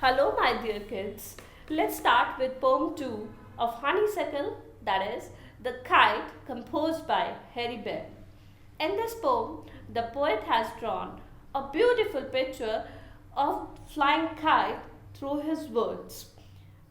Hello, my dear kids. Let's start with poem 2 of Honeysuckle, that is, The Kite, composed by Behn. In this poem, the poet has drawn a beautiful picture of flying kite through his words.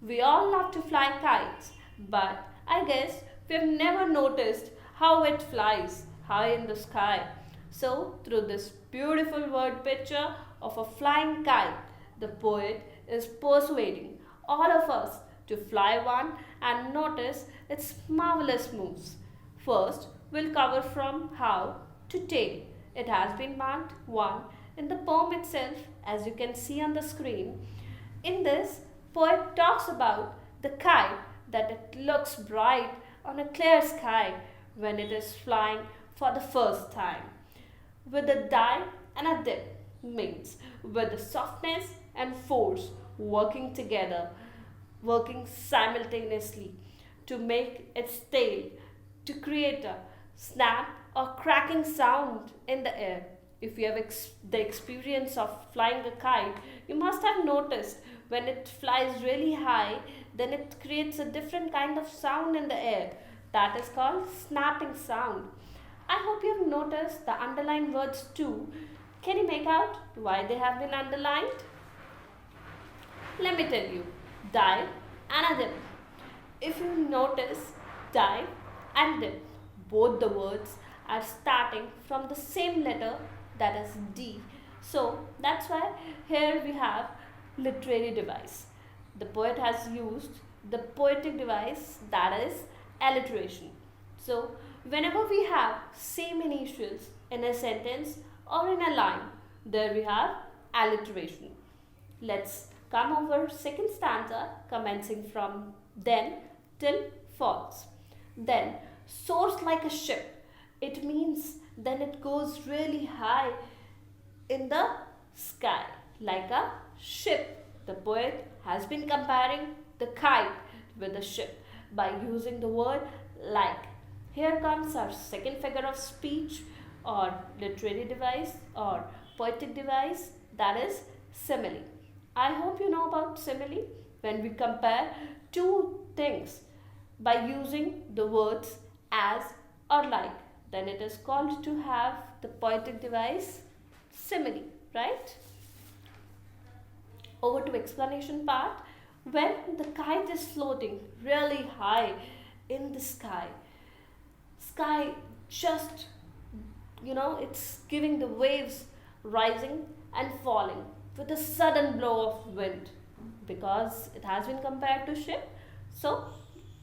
We all love to fly kites, but I guess we've never noticed how it flies high in the sky. So, through this beautiful word picture of a flying kite, the poet is persuading all of us to fly one and notice its marvelous moves. First, we'll cover from how to tail. It has been marked 1 in the poem itself, as you can see on the screen. In this, poet talks about the kite that it looks bright on a clear sky when it is flying for the first time. With a dive and a dip means with the softness and force working together, working simultaneously to make its tail to create a snap or cracking sound in the air. If you have the experience of flying a kite, you must have noticed when it flies really high, then it creates a different kind of sound in the air. That is called snapping sound. I hope you have noticed the underlined words too. Can you make out why they have been underlined? Let me tell you. Dive and a dip. If you notice dive and dip, both the words are starting from the same letter, that is D. So that's why here we have literary device. The poet has used the poetic device, that is alliteration. So whenever we have same initials in a sentence or in a line, there we have alliteration. Let's come over second stanza commencing from then till falls. Then soars like a ship. It means then it goes really high in the sky like a ship. The poet has been comparing the kite with a ship by using the word like. Here comes our second figure of speech or literary device or poetic device, that is simile. I hope you know about simile. When we compare two things by using the words as or like, then it is called to have the poetic device simile, right? Over to explanation part. When the kite is floating really high in the sky just, it's giving the waves rising and falling with a sudden blow of wind, because it has been compared to ship. So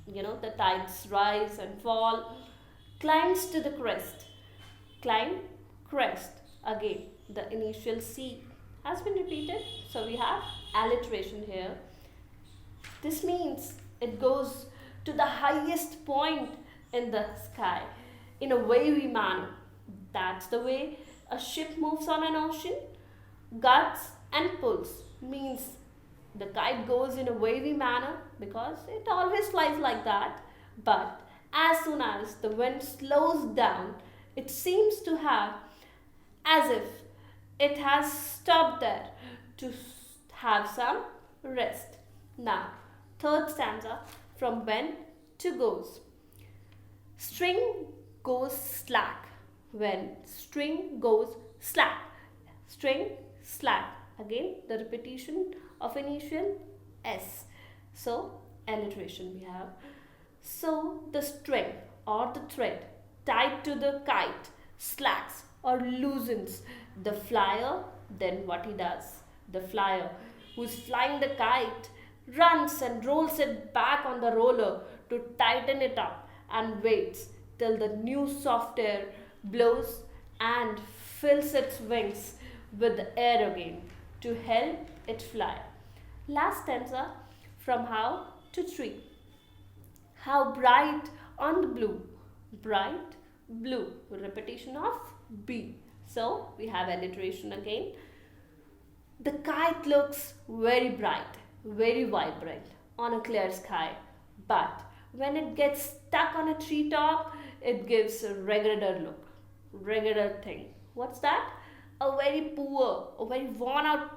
the tides rise and fall, climbs to the crest. Climb, crest. Again, the initial C has been repeated, so we have alliteration here. This means it goes to the highest point in the sky in a wavy manner. That's the way a ship moves on an ocean. Guts and pulls means the kite goes in a wavy manner because it always flies like that. But as soon as the wind slows down, it seems to have as if it has stopped there to have some rest. Now, third stanza from when to goes. String goes slack. When string goes slack. String, slack. Again, the repetition of initial S. So, alliteration we have. So, the string or the thread tied to the kite slacks or loosens the flyer. Then what he does? The flyer who's flying the kite runs and rolls it back on the roller to tighten it up and waits till the new soft air blows and fills its wings with the air again to help it fly. Last stanza from how to tree. How bright on the blue. Bright blue. Repetition of B. So we have alliteration again. The kite looks very bright, very vibrant on a clear sky, but when it gets stuck on a treetop, it gives a regular look, regular thing. What's that? A very poor, a very worn out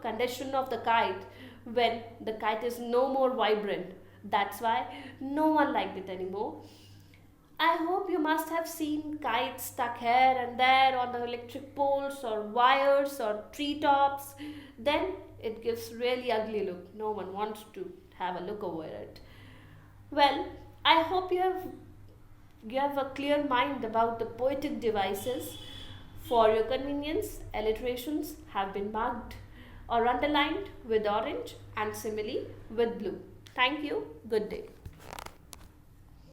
condition of the kite when the kite is no more vibrant. That's why no one liked it anymore. I hope you must have seen kites stuck here and there on the electric poles or wires or treetops. Then it gives really ugly look. No one wants to have a look over it. Well, I hope you have a clear mind about the poetic devices. For your convenience, alliterations have been marked or underlined with orange and simile with blue. Thank you. Good day.